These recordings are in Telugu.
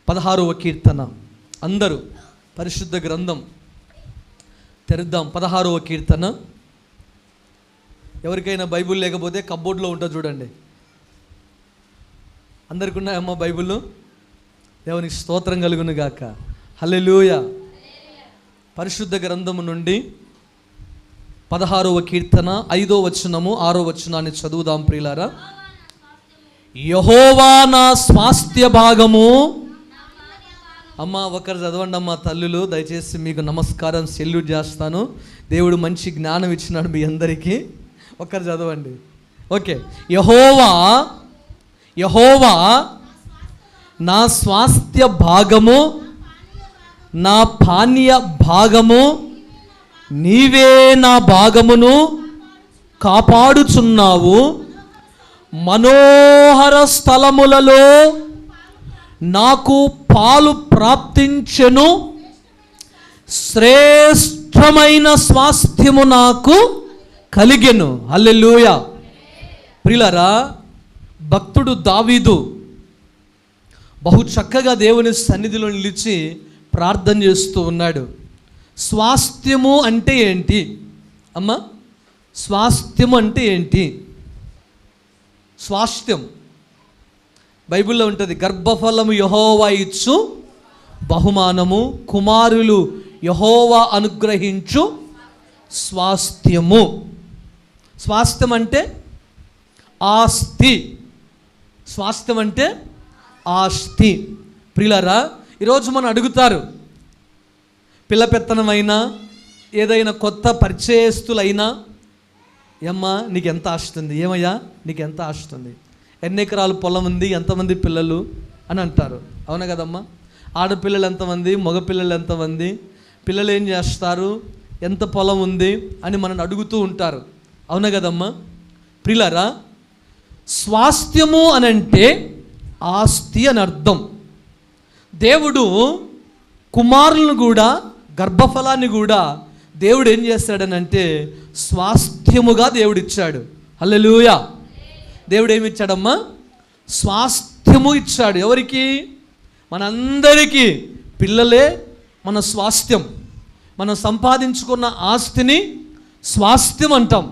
16వ కీర్తన. అందరూ పరిశుద్ధ గ్రంథం తెరుద్దాం. 16వ కీర్తన. ఎవరికైనా బైబిల్ లేకపోతే కబోర్డ్లో ఉంటుంది చూడండి. అందరికి ఉన్నాయమ్మ బైబిల్? దేవునికి స్తోత్రం కలుగును గాక. హల్లెలూయా. పరిశుద్ధ గ్రంథము నుండి 16వ కీర్తన 5వ వచనము 6వ వచనాన్ని చదువుదాం ప్రియులారా. యెహోవా నా స్వాస్థ్య భాగము. అమ్మ ఒకరు చదవండి అమ్మ, తల్లులు దయచేసి మీకు నమస్కారం, సెల్యూట్ చేస్తాను. దేవుడు మంచి జ్ఞానం ఇచ్చినాడు మీ అందరికీ. ఒకరు చదవండి. ఓకే. యెహోవా నా స్వాస్థ్య భాగము, నా పానీయ భాగము, నీవే నా భాగమును కాపాడుచున్నావు. మనోహర స్థలములలో నాకు పాలు ప్రాప్తించెను. శ్రేష్టమైన స్వాస్థ్యము నాకు కలిగెను. హల్లెలూయా. ప్రియులారా, భక్తుడు దావీదు బహు చక్కగా దేవుని సన్నిధిలో నిలిచి ప్రార్థన చేస్తూ ఉన్నాడు. స్వాస్థ్యము అంటే ఏంటి అమ్మ? స్వాస్థ్యము అంటే ఏంటి? స్వాస్థ్యం బైబిల్లో ఉంటుంది. గర్భఫలము యెహోవా ఇచ్చు బహుమానము, కుమారులు యెహోవా అనుగ్రహించు స్వాస్థ్యము. స్వాస్థ్యం అంటే ఆస్తి. స్వాస్థ్యం అంటే ఆస్తి. ప్రియులారా, ఈరోజు మనం అడుగుతారు, పిల్ల పెత్తనమైనా ఏదైనా కొత్త పరిచయస్తులైనా, ఏమ్మా నీకు ఎంత ఆస్తి ఉంది? ఏమయ్యా నీకు ఎంత ఆస్తి ఉంది? ఎన్ని ఎకరాల పొలం ఉంది? ఎంతమంది పిల్లలు అని అంటారు. అవునా కదమ్మా? ఆడపిల్లలు ఎంతమంది? మగపిల్లలు ఎంతమంది? పిల్లలు ఏం చేస్తారు? ఎంత పొలం ఉంది అని మనల్ని అడుగుతూ ఉంటారు. అవునా కదమ్మా? ప్రియులారా, స్వాస్థ్యము అని అంటే ఆస్తి అని అర్థం. దేవుడు కుమారులను కూడా, గర్భఫలాన్ని కూడా దేవుడు ఏం చేస్తాడనంటే స్వాస్థ్యముగా దేవుడిచ్చాడు. హల్లెలూయా. దేవుడు ఏమి ఇచ్చాడమ్మా? స్వాస్థ్యము ఇచ్చాడు. ఎవరికి? మనందరికీ. పిల్లలే మన స్వాస్థ్యం. మనం సంపాదించుకున్న ఆస్తిని స్వాస్థ్యం అంటాం,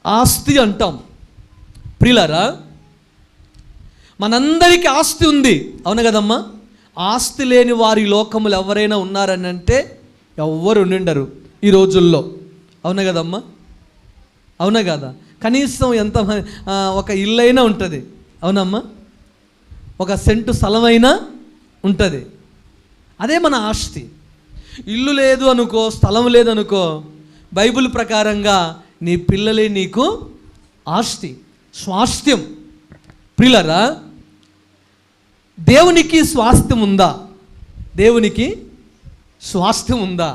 ఆస్తి అంటాం. ప్రియులారా, మనందరికీ ఆస్తి ఉంది. అవును కదమ్మా? ఆస్తి లేని వారి లోకములు ఎవరైనా ఉన్నారని అంటే ఎవ్వరు ఉండిండరు ఈ రోజుల్లో. అవునా కదమ్మా? అవునా కదా? కనీసం ఎంత ఒక ఇల్లైనా ఉంటుంది. అవునమ్మా? ఒక సెంటు స్థలమైనా ఉంటుంది. అదే మన ఆస్తి. ఇల్లు లేదు అనుకో, స్థలం లేదనుకో, బైబిల్ ప్రకారంగా నీ పిల్లలే నీకు ఆస్తి, స్వాస్థ్యం. ప్రియులారా, దేవునికి స్వాస్థ్యం ఉందా? దేవునికి స్వాస్థ్యం ఉందా?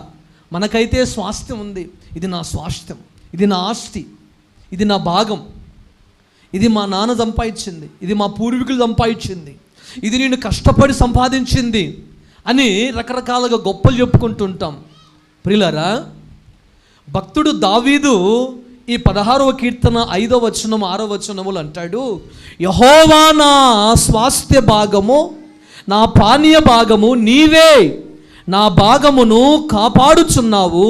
మనకైతే స్వాస్థ్యం ఉంది. ఇది నా స్వాస్థ్యం, ఇది నా ఆస్తి, ఇది నా భాగం, ఇది మా నాన్న సంపాదించింది, ఇది మా పూర్వీకులు సంపాదించింది, ఇది నేను కష్టపడి సంపాదించింది అని రకరకాలుగా గొప్పలు చెప్పుకుంటుంటాం. ప్రియులారా, భక్తుడు దావీదు ఈ 16వ కీర్తన 5వ వచనం 6వ వచనములు అంటాడు, యెహోవా నా స్వాస్థ్య భాగము, నా పానీయ భాగము, నీవే నా భాగమును కాపాడుచున్నావు.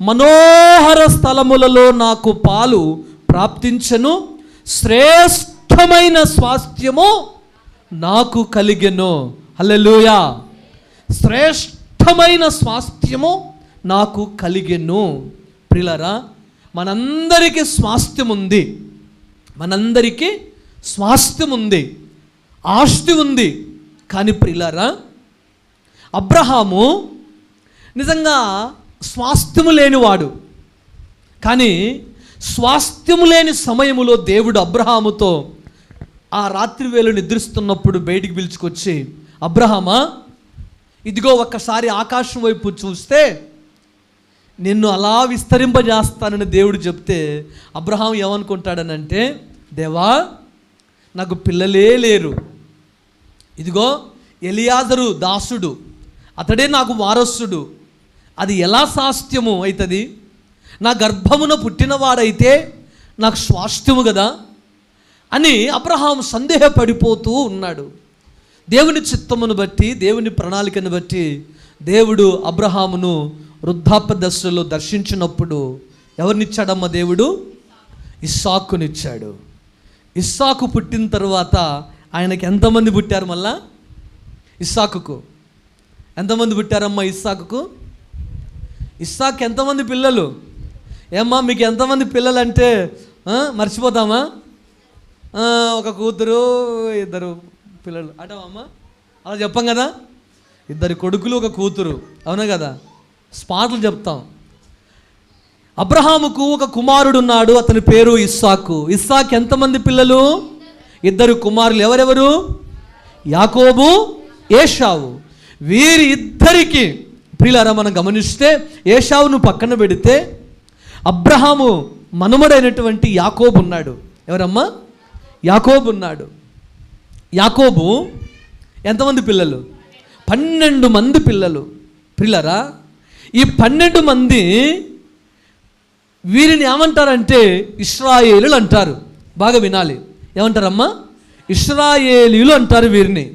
మనోహర స్థలములలో నాకు పాలు ప్రాప్తించెను. శ్రేష్టమైన స్వాస్థ్యము నాకు కలిగెను. హల్లెలూయా. శ్రేష్టమైన స్వాస్థ్యము నాకు కలిగెను. ప్రియులారా, మనందరికీ స్వాస్థ్యం ఉంది. మనందరికీ స్వాస్థ్యం ఉంది, ఆస్తి ఉంది. కానీ ప్రియులారా, అబ్రహాము నిజంగా స్వాస్థ్యము లేనివాడు. కానీ స్వాస్థ్యము లేని సమయములో దేవుడు అబ్రహాముతో ఆ రాత్రి వేళ నిద్రిస్తున్నప్పుడు బయటికి పిలుచుకొచ్చి, అబ్రహామా, ఇదిగో ఒక్కసారి ఆకాశం వైపు చూస్తే నిన్ను అలా విస్తరింపజేస్తానని దేవుడు చెప్తే అబ్రహాం ఏమనుకుంటాడనంటే, దేవా నాకు పిల్లలే లేరు, ఇదిగో ఎలియాజరు దాసుడు, అతడే నాకు వారసుడు, అది ఎలా స్వాస్థ్యము అవుతుంది? నా గర్భమున పుట్టినవాడైతే నాకు స్వాస్థ్యము కదా అని అబ్రహాం సందేహపడిపోతూ ఉన్నాడు. దేవుని చిత్తమును బట్టి, దేవుని ప్రణాళికను బట్టి దేవుడు అబ్రహామును వృద్ధాప్య దశలో దర్శించినప్పుడు ఎవరినిచ్చాడమ్మా? దేవుడు ఇస్సాకునిచ్చాడు. ఇస్సాకు పుట్టిన తర్వాత ఆయనకి ఎంతమంది పుట్టారు? మళ్ళా ఇస్సాకుకు ఎంతమంది పుట్టారమ్మా? ఇస్సాకు ఎంతమంది పిల్లలు? ఏమ్మా మీకు ఎంతమంది పిల్లలు అంటే మర్చిపోతామా? ఒక కూతురు, 2 పిల్లలు అటమ్మా, అలా చెప్పాం కదా. 2 కొడుకులు, 1 కూతురు, అవునా కదా? స్పాట్లు చెప్తాం. అబ్రహాముకు ఒక కుమారుడు ఉన్నాడు, అతని పేరు ఇస్సాకు. ఇస్సాకు ఎంతమంది పిల్లలు? 2 కుమారులు. ఎవరెవరు? యాకోబు, ఏశావు. వీరి ఇద్దరికి ప్రియులారా మనం గమనిస్తే, ఏశావును పక్కన పెడితే అబ్రహాము మనుమడైనటువంటి యాకోబు ఉన్నాడు. ఎవరమ్మా? యాకోబు ఉన్నాడు. యాకోబు ఎంతమంది పిల్లలు? 12 మంది పిల్లలు. ప్రియులారా ఈ 12 మంది వీరిని ఏమంటారంటే ఇశ్రాయేలులు అంటారు. బాగా వినాలి. ఏమంటారమ్మా? ఇశ్రాయేలీయులు అంటారు వీరిని.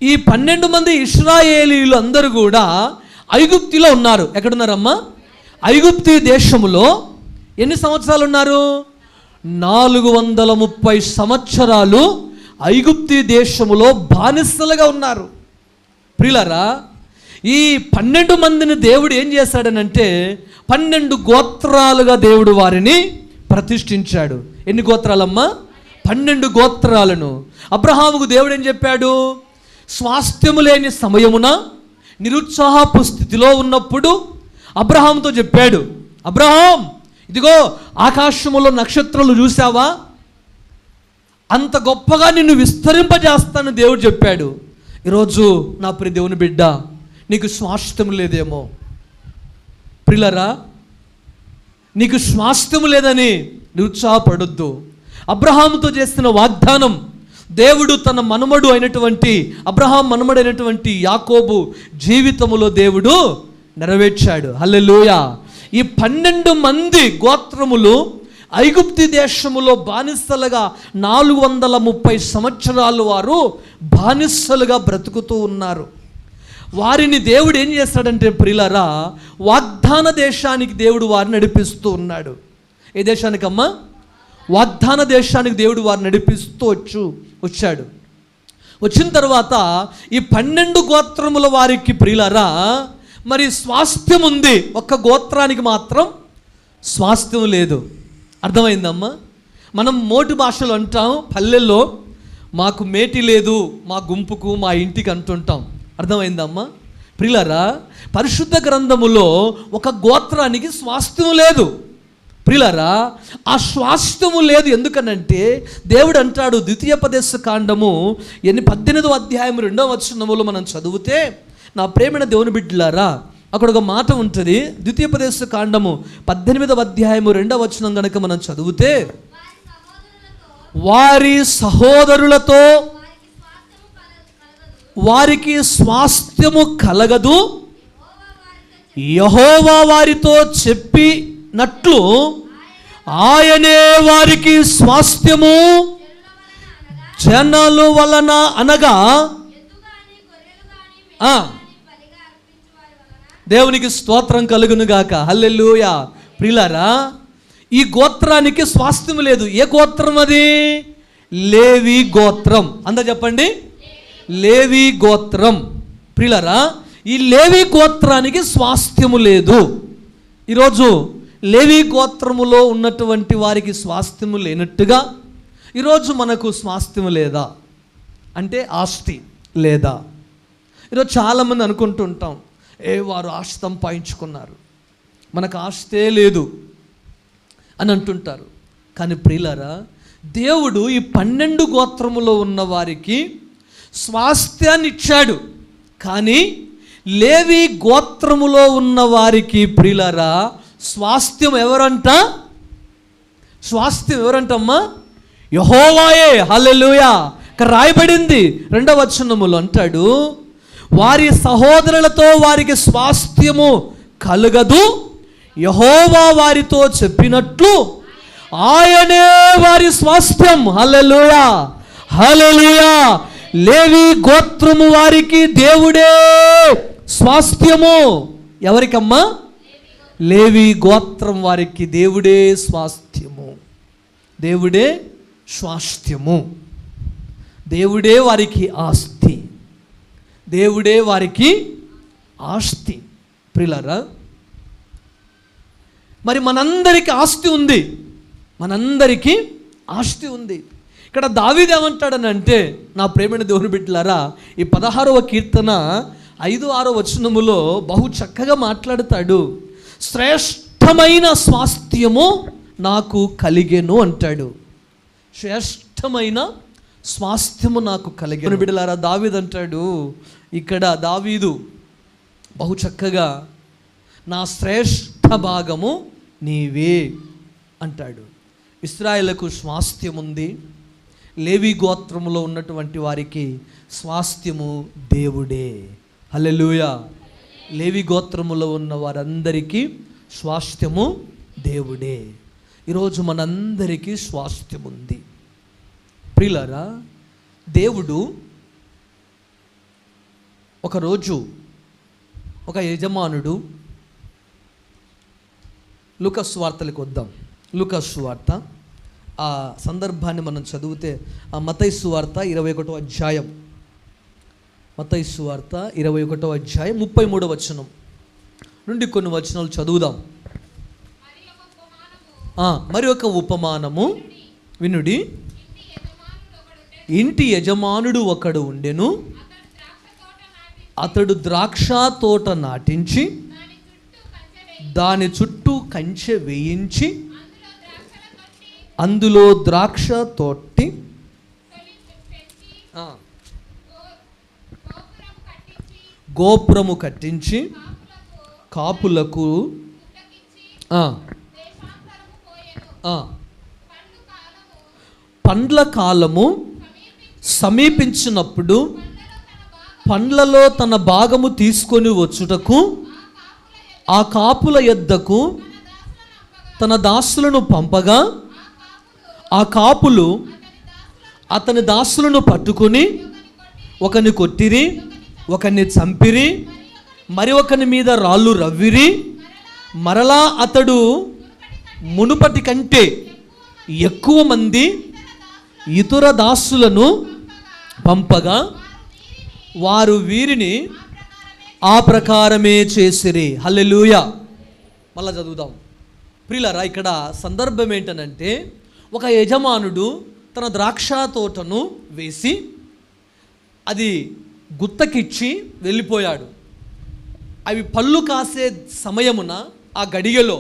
ఈ 12 మంది ఇశ్రాయేలీయులు అందరూ కూడా ఐగుప్తిలో ఉన్నారు. ఎక్కడున్నారమ్మా? ఐగుప్తి దేశములో. ఎన్ని సంవత్సరాలు ఉన్నారు? 430 సంవత్సరాలు ఐగుప్తి దేశములో బానిసలుగా ఉన్నారు. ప్రియులారా ఈ 12 మందిని దేవుడు ఏం చేశాడనంటే 12 గోత్రాలుగా దేవుడు వారిని ప్రతిష్ఠించాడు. ఎన్ని గోత్రాలమ్మా? 12 గోత్రాలను. అబ్రహాముకు దేవుడు ఏం చెప్పాడు? స్వాస్థ్యము లేని సమయమున నిరుత్సాహపు స్థితిలో ఉన్నప్పుడు అబ్రహాముతో చెప్పాడు, అబ్రహాం ఇదిగో ఆకాశములో నక్షత్రాలు చూసావా, అంత గొప్పగా నిన్ను విస్తరింపజేస్తాను దేవుడు చెప్పాడు. ఈరోజు నా ప్రియ దేవుని బిడ్డ, నీకు స్వాస్థ్యం లేదేమో. ప్రియులారా నీకు స్వాస్థ్యం లేదని నిరుత్సాహపడొద్దు. అబ్రహాముతో చేసిన వాగ్దానం దేవుడు తన మనుమడు అయినటువంటి అబ్రహాం మనుమడైనటువంటి యాకోబు జీవితములో దేవుడు నెరవేర్చాడు. హల్లెలూయా. ఈ 12 మంది గోత్రములు ఐగుప్తి దేశములో బానిసలుగా 430 సంవత్సరాలు వారు బానిసలుగా బ్రతుకుతూ ఉన్నారు. వారిని దేవుడు ఏం చేస్తాడంటే ప్రియులారా వాగ్దాన దేశానికి దేవుడు వారిని నడిపిస్తూ ఉన్నాడు. ఏ దేశానికమ్మా? వాగ్దాన దేశానికి దేవుడు వారిని నడిపిస్తూ వచ్చాడు. వచ్చిన తర్వాత ఈ 12 గోత్రముల వారికి ప్రియులారా మరి స్వాస్థ్యం ఉంది, ఒక్క గోత్రానికి మాత్రం స్వాస్థ్యం లేదు. అర్థమైందమ్మా? మనం మోటి భాషలో అంటాం, పల్లెల్లో మాకు మేటి లేదు మా గుంపుకు మా ఇంటికి అంటుంటాం. అర్థమైందమ్మా? ప్రియులారా పరిశుద్ధ గ్రంథములో ఒక గోత్రానికి స్వాస్థ్యం లేదు. ప్రియులారా ఆ స్వాస్థ్యము లేదు. ఎందుకనంటే దేవుడు అంటాడు ద్వితీయోపదేశ కాండము 18వ అధ్యాయం 2వ వచనములో మనం చదివితే, నా ప్రేమైన దేవుని బిడ్డలారా అక్కడ ఒక మాట ఉంటుంది. ద్వితీయోపదేశ కాండము 18వ అధ్యాయము 2వ వచనం కనుక మనం చదివితే, వారి సహోదరులతో వారికి స్వాస్థ్యము కలగదు, యెహోవా వారితో చెప్పినట్లు ఆయనే వారికి స్వాస్థ్యము జనుల వలన అనగా దేవునికి స్తోత్రం కలుగును గాక. హల్లెలూయా. ప్రియులారా ఈ గోత్రానికి స్వాస్థ్యం లేదు. ఏ గోత్రం అది? లేవి గోత్రం. అందరూ చెప్పండి, లేవి గోత్రం. ప్రియులారా ఈ లేవి గోత్రానికి స్వాస్థ్యము లేదు. ఈరోజు లేవి గోత్రములో ఉన్నటువంటి వారికి స్వాస్థ్యము లేనట్టుగా ఈరోజు మనకు స్వాస్థ్యము లేదా అంటే ఆస్తి లేదా. ఈరోజు చాలామంది అనుకుంటుంటాం, వారు ఆస్తి సంపాదించుకున్నారు, మనకు ఆస్తే లేదు అని అంటుంటారు. కానీ ప్రియులారా దేవుడు ఈ 12 గోత్రములో ఉన్న వారికి స్వాస్థ్యాన్ని ఇచ్చాడు. కానీ లేవి గోత్రములో ఉన్న వారికి ప్రియులారా స్వాస్థ్యం ఎవరంట? స్వాస్థ్యం ఎవరంటమ్మా? యెహోవాయే. హల్లెలూయా. ఇక్కడ రాయబడింది 2వ వచనములో అంటాడు, వారి సహోదరులతో వారికి స్వాస్థ్యము కలగదు, యెహోవా వారితో చెప్పినట్లు ఆయనే వారి స్వాస్థ్యం. హల్లెలూయా, హల్లెలూయా. లేవి గోత్రము వారికి దేవుడే స్వాస్థ్యము. ఎవరికమ్మా? లేవి గోత్రం వారికి దేవుడే స్వాస్థ్యము, దేవుడే స్వాస్థ్యము, దేవుడే వారికి ఆస్తి, దేవుడే వారికి ఆస్తి. ప్రియులారా, మరి మనందరికీ ఆస్తి ఉంది, మనందరికీ ఆస్తి ఉంది. ఇక్కడ దావీదు ఏమంటాడనంటే, నా ప్రేమైన దేవుని బిడ్డలారా, ఈ 16వ కీర్తన 5-6 వచనములో బహు చక్కగా మాట్లాడతాడు. శ్రేష్టమైన స్వాస్థ్యము నాకు కలిగెను అంటాడు. శ్రేష్టమైన స్వాస్థ్యము నాకు కలిగెను. బిడ్డలారా, దావీదు అంటాడు ఇక్కడ, దావీదు బహు చక్కగా నా శ్రేష్ఠ భాగము నీవే అంటాడు. ఇశ్రాయేలుకు స్వాస్థ్యం ఉంది, లేవి గోత్రములో ఉన్నటువంటి వారికి స్వాస్థ్యము దేవుడే. హల్లెలూయా. లేవి గోత్రములో ఉన్న వారందరికీ స్వాస్థ్యము దేవుడే. ఈరోజు మనందరికీ స్వాస్థ్యం ఉంది. ప్రియులారా, దేవుడు ఒకరోజు ఒక యజమానుడు, లూకాసు వార్తలకు వద్దాం. లూకాసు వార్త ఆ సందర్భాన్ని మనం చదివితే, ఆ మత్తయి సువార్త 21వ అధ్యాయం, మత్తయి సువార్త 21వ అధ్యాయం 33వ వచనం నుండి కొన్ని వచనాలు చదువుదాం. మరి ఒక ఉపమానము వినుడి. ఇంటి యజమానుడు ఒకడు ఉండెను. అతడు ద్రాక్ష తోట నాటించి దాని చుట్టూ కంచె వేయించి అందులో ద్రాక్ష తోటి గోపురము కట్టించి కాపులకు పండ్ల కాలము సమీపించినప్పుడు పండ్లలో తన భాగము తీసుకొని వచ్చుటకు ఆ కాపుల యొద్దకు తన దాసులను పంపగా, ఆ కాపులు అతని దాసులను పట్టుకొని ఒకని కొట్టిరి, ఒకని చంపిరి, మరి ఒకని మీద రాళ్ళు రవ్విరి. మరలా అతడు మునుపటి కంటే ఎక్కువ మంది ఇతర దాసులను పంపగా వారు వీరిని ఆ ప్రకారమే చేసిరి. హల్లెలూయా. మళ్ళా చదువుదాం. ప్రియులారా, ఇక్కడ సందర్భం ఏంటనంటే, ఒక యజమానుడు తన ద్రాక్ష తోటను వేసి అది గుత్తకిచ్చి వెళ్ళిపోయాడు. అవి పళ్ళు కాసే సమయమున ఆ గడియలో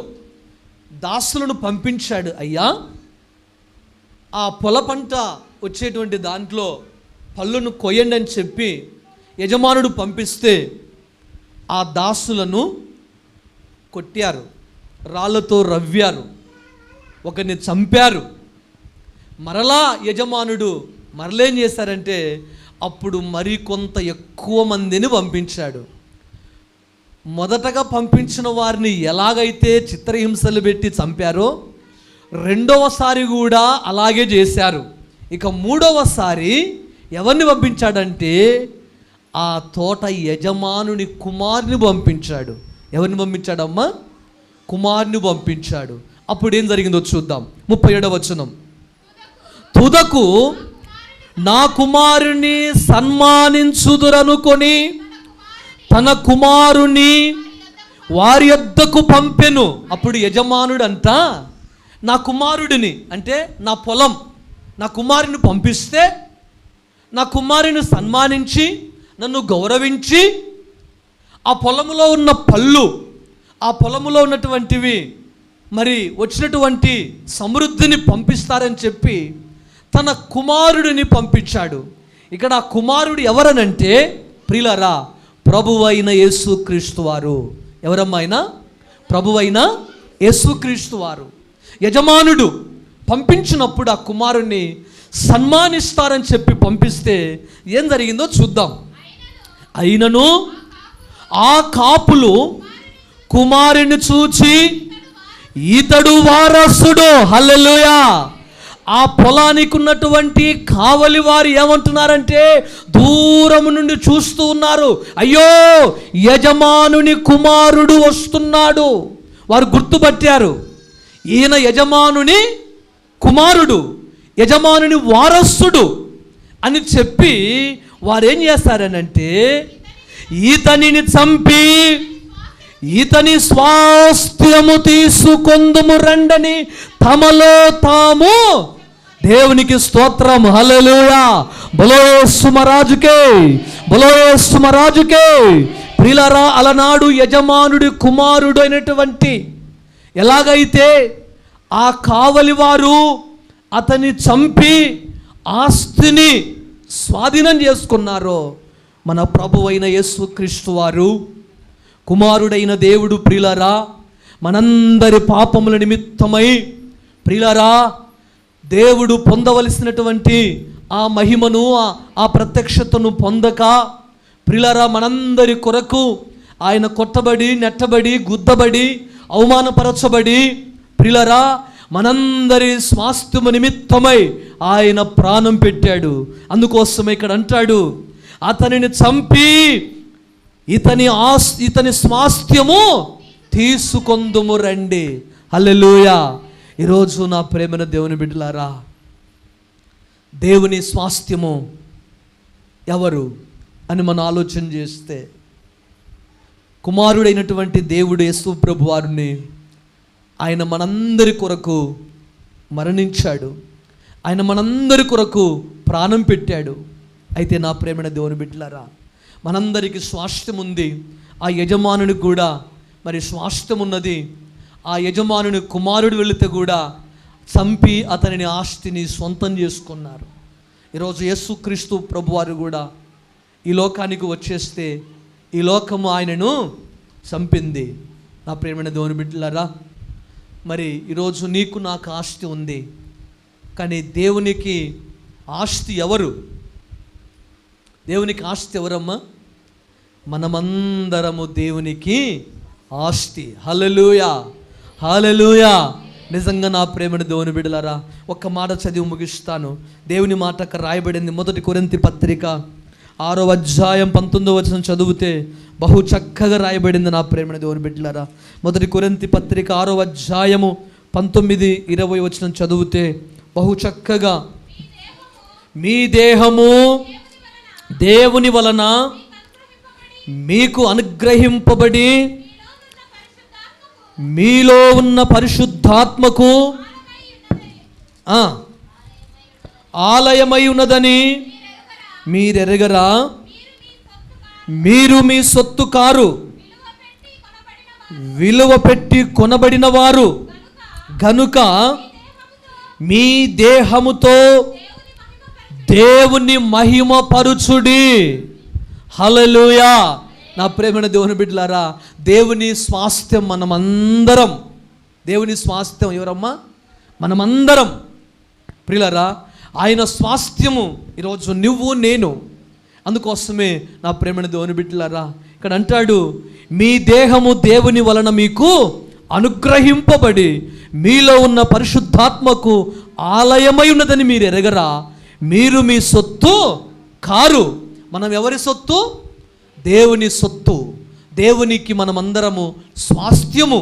దాసులను పంపించాడు. అయ్యా, ఆ పొల పంట వచ్చేటువంటి దాంట్లో పళ్ళును కొయ్యండి అని చెప్పి యజమానుడు పంపిస్తే ఆ దాసులను కొట్టారు, రాళ్ళతో రవ్వారు, ఒకరిని చంపారు. మరలా యజమానుడు మరలేం చేశారంటే, అప్పుడు మరి కొంత ఎక్కువ మందిని పంపించాడు. మొదటగా పంపించిన వారిని ఎలాగైతే చిత్రహింసలు పెట్టి చంపారో రెండవసారి కూడా అలాగే చేశారు. ఇక మూడవసారి ఎవరిని పంపించాడంటే, ఆ తోట యజమానుని కుమారుని పంపించాడు. ఎవరిని పంపించాడమ్మా? కుమారుని పంపించాడు. అప్పుడు ఏం జరిగిందో చూద్దాం. 37వ వచనం. తుదకు నా కుమారుని సన్మానించుదురనుకొని తన కుమారుని వారి యొద్దకు పంపెను. అప్పుడు యజమానుడు అంట, నా కుమారుడిని అంటే నా పొలం, నా కుమారుని పంపిస్తే నా కుమారుని సన్మానించి నన్ను గౌరవించి ఆ పొలములో ఉన్న పళ్ళు, ఆ పొలములో ఉన్నటువంటివి మరి వచ్చినటువంటి సమృద్ధిని పంపిస్తారని చెప్పి తన కుమారుడిని పంపించాడు. ఇక్కడ ఆ కుమారుడు ఎవరనంటే, ప్రియులారా, ప్రభువైన యేసుక్రీస్తు వారు. ఎవరమ్మా ఆయన? ప్రభువైన యేసుక్రీస్తు వారు. యజమానుడు పంపించినప్పుడు ఆ కుమారుణ్ణి సన్మానిస్తారని చెప్పి పంపిస్తే ఏం జరిగిందో చూద్దాం. అయినను ఆ కాపులు కుమారుని చూచి ఇతడు వారసుడు, హల్లెలూయా, ఆ పొలానికి ఉన్నటువంటి కావలి వారు ఏమంటున్నారంటే దూరం నుండి చూస్తూ ఉన్నారు, అయ్యో యజమానుని కుమారుడు వస్తున్నాడు. వారు గుర్తుపట్టారు, ఈయన యజమానుని కుమారుడు, యజమానుని వారసుడు అని చెప్పి వారేం చేస్తారనంటే ఇతనిని చంపి ఇతని స్వాస్థ్యము తీసుకొందుము రండని తమలో తాము దేవునికి స్తోత్రం, హల్లెలూయా, బలో యేసుమరాజుకే, బలో యేసుమరాజుకే. ప్రియులారా, అలనాడు యజమానుడి కుమారుడు అయినటువంటి ఎలాగైతే ఆ కావలి వారు అతన్ని చంపి ఆస్తిని స్వాధీనం చేసుకున్నారో, మన ప్రభువైన యేసుక్రీస్తు వారు కుమారుడైన దేవుడు ప్రియులారా మనందరి పాపముల నిమిత్తమై ప్రియులారా దేవుడు పొందవలసినటువంటి ఆ మహిమను ఆ ప్రత్యక్షతను పొందక ప్రియులారా మనందరి కొరకు ఆయన కొట్టబడి, నెట్టబడి, గుద్దబడి, అవమానపరచబడి ప్రియులారా మనందరి స్వాస్థ్యము నిమిత్తమై ఆయన ప్రాణం పెట్టాడు. అందుకోసమే ఇక్కడ అంటాడు, అతనిని చంపి ఇతని స్వాస్థ్యము తీసుకొందుము రండి. హల్లెలూయా. ఈరోజు నా ప్రేమైన దేవుని బిడ్డలారా, దేవుని స్వాస్థ్యము ఎవరు అని మనం ఆలోచన చేస్తే, కుమారుడైనటువంటి దేవుడు యేసు ప్రభు వారిని ఆయన మనందరి కొరకు మరణించాడు, ఆయన మనందరి కొరకు ప్రాణం పెట్టాడు. అయితే నా ప్రేమైన దేవుని బిడ్డలారా, మనందరికీ స్వాస్థ్యం ఉంది, ఆ యజమానునికి కూడా మరి స్వాస్థ్యం ఉన్నది. ఆ యజమానుని కుమారుడు వెళితే కూడా చంపి అతనిని ఆస్తిని సొంతం చేసుకున్నారు. ఈరోజు యేసుక్రీస్తు ప్రభువారు కూడా ఈ లోకానికి వచ్చేస్తే ఈ లోకము ఆయనను చంపింది. నా ప్రేమైన దేవుని బిడ్డలారా, మరి ఈరోజు నీకు నాకు ఆస్తి ఉంది, కానీ దేవునికి ఆస్తి ఎవరు? దేవునికి ఆస్తి ఎవరమ్మా? మనమందరము దేవునికి ఆస్తి. హల్లెలూయా, హల్లెలూయా. నిజంగా నా ప్రేమను దేవుని బిడ్డలారా, ఒక్క మాట చదివి ముగిస్తాను. దేవుని మాట అక్కడ రాయబడింది. 1 కొరింథీ పత్రిక 6వ అధ్యాయం 19వ వచనం చదివితే బహు చక్కగా రాయబడింది. నా ప్రేమను దేవుని బిడ్డలారా, 1 కొరింథీ పత్రిక 6వ అధ్యాయము 19-20 వచనం చదివితే బహు చక్కగా, మీ దేహము దేవుని వలన మీకు అనుగ్రహింపబడి మీలో ఉన్న పరిశుద్ధాత్మకు ఆలయమై ఉన్నదని మీరెరగరా? మీరు మీ సొత్తు కారు, విలువ పెట్టి కొనబడిన వారు గనుక మీ దేహముతో దేవుని మహిమపరుచుడి. హల్లెలూయా. నా ప్రేమైన దేవుని బిడ్డలారా, దేవుని స్వాస్థ్యం మనమందరం. దేవుని స్వాస్థ్యం ఎవరమ్మా? మనమందరం. ప్రియులారా, ఆయన స్వాస్థ్యము ఈరోజు నువ్వు నేను. అందుకోసమే నా ప్రేమైన దేవుని బిడ్డలారా ఇక్కడ అంటాడు, మీ దేహము దేవుని వలన మీకు అనుగ్రహింపబడి మీలో ఉన్న పరిశుద్ధాత్మకు ఆలయమై ఉన్నదని మీరు ఎరగరా? మీరు మీ సొత్తు కారు. మనం ఎవరి సొత్తు? దేవుని సొత్తు. దేవునికి మనమందరము స్వాస్థ్యము.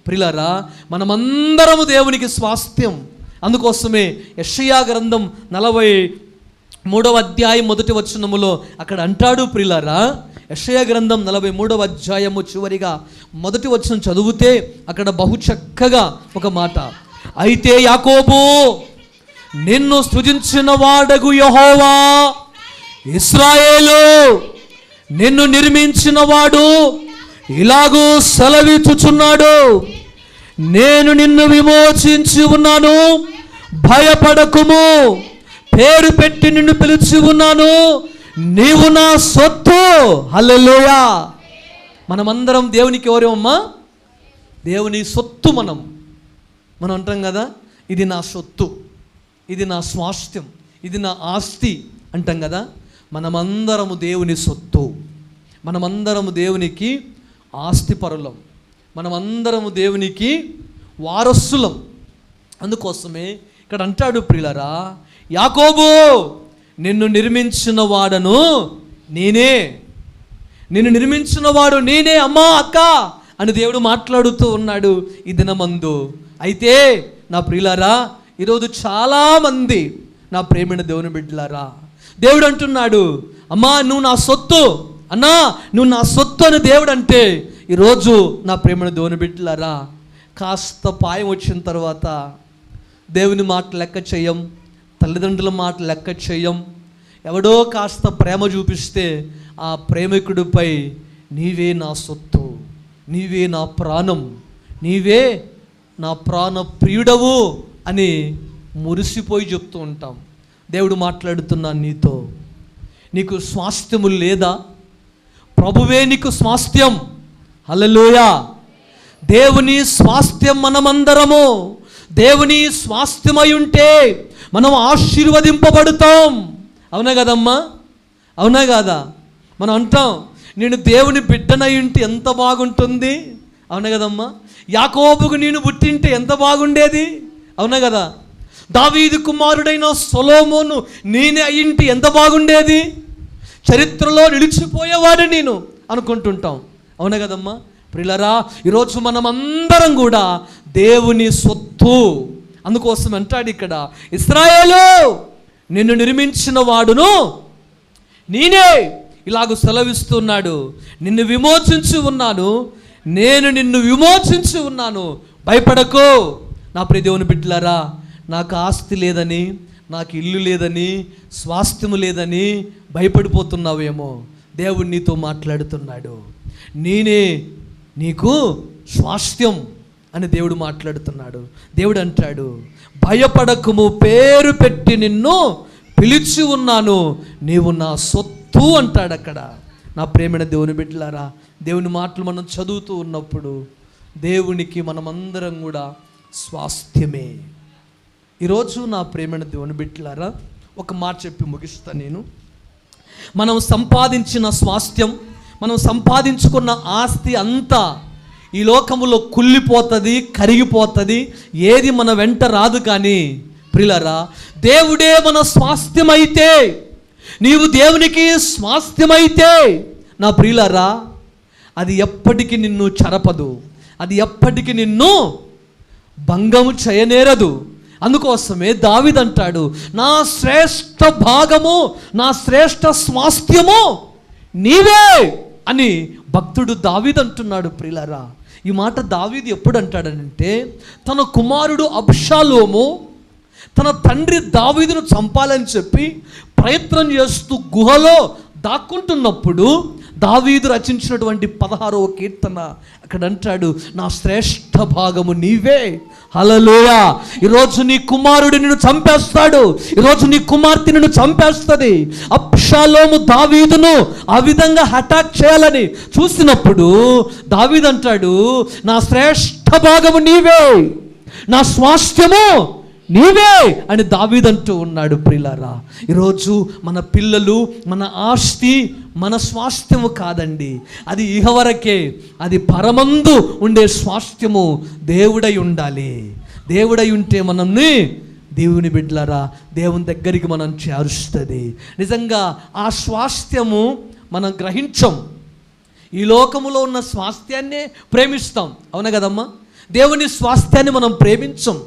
ప్రియులారా, మనమందరము దేవునికి స్వాస్థ్యం. అందుకోసమే యెషయా గ్రంథం 43వ అధ్యాయం 1వ వచనములో అక్కడ అంటాడు ప్రియులారా, యెషయా గ్రంథం 43వ అధ్యాయము చివరిగా 1వ వచనం చదివితే అక్కడ బహు చక్కగా ఒక మాట, అయితే యాకోబు నిన్ను సృజించిన వాడగు యెహోవా, ఇశ్రాయేలు నిన్ను నిర్మించిన వాడు ఇలాగూ సెలవిచ్చుచున్నాడు, నేను నిన్ను విమోచించి ఉన్నాను, భయపడకుము, పేరు పెట్టి నిన్ను పిలిచి ఉన్నాను, నీవు నా సొత్తు. హల్లెలూయా. మనమందరం దేవునికి ఎవరేమమ్మా? దేవుని సొత్తు. మనం అంటాం కదా, ఇది నా సొత్తు, ఇది నా స్వాస్థ్యం, ఇది నా ఆస్తి అంటాం కదా. మనమందరము దేవుని సొత్తు, మనమందరము దేవునికి ఆస్తిపరులం, మనమందరము దేవునికి వారసులం. అందుకోసమే ఇక్కడ అంటాడు ప్రియులారా, యాకోబు నిన్ను నిర్మించిన వాడను నేనే, నిన్ను నిర్మించిన వాడు నేనే అమ్మా అక్క అని దేవుడు మాట్లాడుతూ ఉన్నాడు ఈ దినమందు. అయితే నా ప్రియులారా, ఈరోజు చాలామంది నా ప్రేమైన దేవుని బిడ్డలారా, దేవుడు అంటున్నాడు, అమ్మా నువ్వు నా సొత్తు, అన్నా నువ్వు నా సొత్తు అని దేవుడు అంటే, ఈరోజు నా ప్రేమైన దేవుని బిడ్డలారా, కాస్త పాయం వచ్చిన తర్వాత దేవుని మాట లెక్క చేయం, తల్లిదండ్రుల మాట లెక్క చేయం. ఎవడో కాస్త ప్రేమ చూపిస్తే ఆ ప్రేమికుడిపై నీవే నా సొత్తు, నీవే నా ప్రాణం, నీవే నా ప్రాణ ప్రియుడవు అని మురిసిపోయి చెప్తూ ఉంటాం. దేవుడు మాట్లాడుతున్నాను నీతో, నీకు స్వాస్థ్యము లేదా? ప్రభువే నీకు స్వాస్థ్యం. హల్లెలూయా. దేవుని స్వాస్థ్యం మనమందరము. దేవుని స్వాస్థ్యమై ఉంటే మనం ఆశీర్వదింపబడతాం. అవునా కదమ్మా? అవునా కాదా? మనం అంటాం, నేను దేవుని బిడ్డనై ఉంటే ఎంత బాగుంటుంది. అవునా కదమ్మా? యాకోబుకు నేను పుట్టింటే ఎంత బాగుండేది. అవునా కదా? దావీదు కుమారుడైన సొలొమోను నేనే అయ్యింటి ఎంత బాగుండేది, చరిత్రలో నిలిచిపోయేవాడు నేను అనుకుంటుంటాం. అవునా కదమ్మా? ప్రియులారా, ఈరోజు మనం అందరం కూడా దేవుని సొత్తు. అందుకోసం అంటాడు ఇక్కడ, ఇశ్రాయేలు నిన్ను నిర్మించిన వాడును నేనే, ఇలాగ సెలవిస్తున్నాడు. నిన్ను విమోచించి ఉన్నాను, నేను నిన్ను విమోచించి ఉన్నాను, భయపడకు. నా ప్రియ దేవుని బిడ్డలారా, నాకు ఆస్తి లేదని, నాకు ఇల్లు లేదని, స్వాస్థ్యము లేదని భయపడిపోతున్నావేమో. దేవుడు నీతో మాట్లాడుతున్నాడు, నేనే నీకు స్వాస్థ్యం అని దేవుడు మాట్లాడుతున్నాడు. దేవుడు అంటాడు, భయపడకుము, పేరు పెట్టి నిన్ను పిలిచి ఉన్నాను, నీవు నా సొత్తు అంటాడు అక్కడ. నా ప్రేమైన దేవుని బిడ్డలారా, దేవుని మాటలు మనం చదువుతూ ఉన్నప్పుడు దేవునికి మనమందరం కూడా స్వాస్థ్యమే. ఈరోజు నా ప్రేమైన దేవుని బిడ్డలారా, ఒక మాట చెప్పి ముగిస్తా నేను. మనం సంపాదించిన స్వాస్థ్యం, మనం సంపాదించుకున్న ఆస్తి అంతా ఈ లోకములో కుళ్ళిపోతుంది, కరిగిపోతుంది, ఏది మన వెంట రాదు. కానీ ప్రియులారా, దేవుడే మన స్వాస్థ్యమైతే, నీవు దేవునికి స్వాస్థ్యమైతే నా ప్రియులారా, అది ఎప్పటికీ నిన్ను చెరపదు, అది ఎప్పటికీ నిన్ను భంగము చేయనేరదు. అందుకోసమే దావీదు అంటాడు, నా శ్రేష్ఠ భాగము, నా శ్రేష్ఠ స్వాస్థ్యము నీవే అని భక్తుడు దావీదు అంటున్నాడు. ప్రియులారా, ఈ మాట దావీదు ఎప్పుడు అంటాడనంటే, తన కుమారుడు అబ్షాలోము తన తండ్రి దావీదును చంపాలని చెప్పి ప్రయత్నం చేస్తూ గుహలో దాక్కుంటున్నప్పుడు దావీదు రచించినటువంటి 16వ కీర్తన అక్కడ అంటాడు, నా శ్రేష్ఠ భాగము నీవే. హల్లెలూయా. ఈరోజు నీ కుమారుడు నిన్ను చంపేస్తాడు, ఈరోజు నీ కుమార్తె నిన్ను చంపేస్తుంది. అబ్షాలోము దావీదును ఆ విధంగా అటాక్ చేయాలని చూసినప్పుడు దావీదు అంటాడు, నా శ్రేష్ఠ భాగము నీవే, నా స్వాస్థ్యము నీవే అని దావీదు అంటూ ఉన్నాడు. ప్రియులారా, ఈరోజు మన పిల్లలు, మన ఆస్తి, మన స్వాస్థ్యము కాదండి, అది ఇహవరకే, అది పరమందు ఉండే స్వాస్థ్యము దేవుడై ఉండాలి. దేవుడై ఉంటే మనల్ని, దేవుని బిడ్డలారా, దేవుని దగ్గరికి మనం చేరుస్తుంది. నిజంగా ఆ స్వాస్థ్యము మనం గ్రహించం, ఈ లోకములో ఉన్న స్వాస్థ్యాన్నే ప్రేమిస్తాం. అవునా కదమ్మా? దేవుని స్వాస్థ్యాన్ని మనం ప్రేమించం.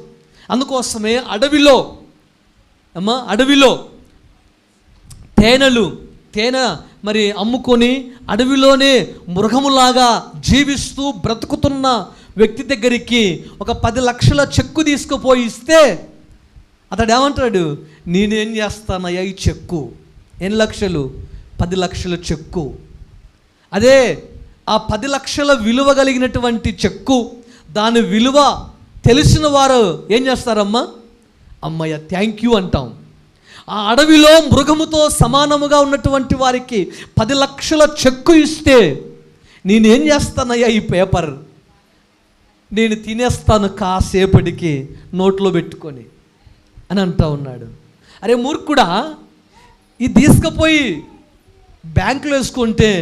అందుకోసమే అడవిలో తేనె మరి అమ్ముకొని అడవిలోనే మృగములాగా జీవిస్తూ బ్రతుకుతున్న వ్యక్తి దగ్గరికి ఒక 10 లక్షల చెక్కు తీసుకుపోయి ఇస్తే అతడు ఏమంటాడు, నేనేం చేస్తానయ్యా ఈ చెక్కు, ఎన్ని లక్షలు? 10 లక్షల చెక్కు. అదే ఆ 10 లక్షల విలువ కలిగినటువంటి చెక్కు, దాని విలువ తెలిసిన వారు ఏం చేస్తారమ్మా, అమ్మయ్య థ్యాంక్ యూ అంటాం. ఆ అడవిలో మృగముతో సమానముగా ఉన్నటువంటి వారికి 10 లక్షల చెక్కు ఇస్తే, నేనేం చేస్తానయ్యా ఈ పేపర్, నేను తినేస్తాను కాసేపటికి నోట్లో పెట్టుకొని అని అంటూ ఉన్నాడు. అరే మూర్ఖుడా, ఇది తీసుకుపోయి బ్యాంకులో వేసుకుంటే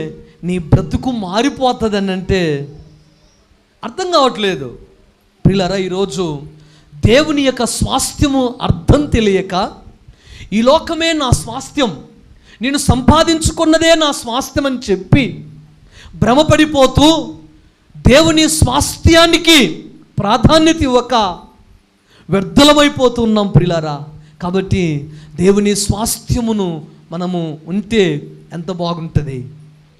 నీ బ్రతుకు మారిపోతుంది అని అంటే అర్థం కావట్లేదు. ప్రియులారా, ఈరోజు దేవుని యొక్క స్వాస్థ్యము అర్థం తెలియక, ఈ లోకమే నా స్వాస్థ్యం, నేను సంపాదించుకున్నదే నా స్వాస్థ్యం అని చెప్పి భ్రమపడిపోతూ దేవుని స్వాస్థ్యానికి ప్రాధాన్యత ఇవ్వక వ్యర్థులమైపోతున్నాం ప్రియులారా. కాబట్టి దేవుని స్వాస్థ్యమును మనము ఉంటే ఎంత బాగుంటుంది.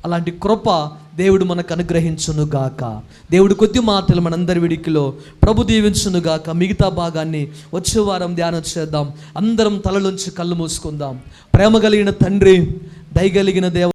అలాంటి కృప దేవుడు మనకు అనుగ్రహించునుగాక. దేవుడు కొద్ది మాటలు మనందరి విడికిలో ప్రభు దీవించునుగాక. మిగతా భాగాన్ని వచ్చే వారం ధ్యానం చేద్దాం. అందరం తలలోంచి కళ్ళు మూసుకుందాం. ప్రేమ కలిగిన తండ్రి, దయగలిగిన దేవ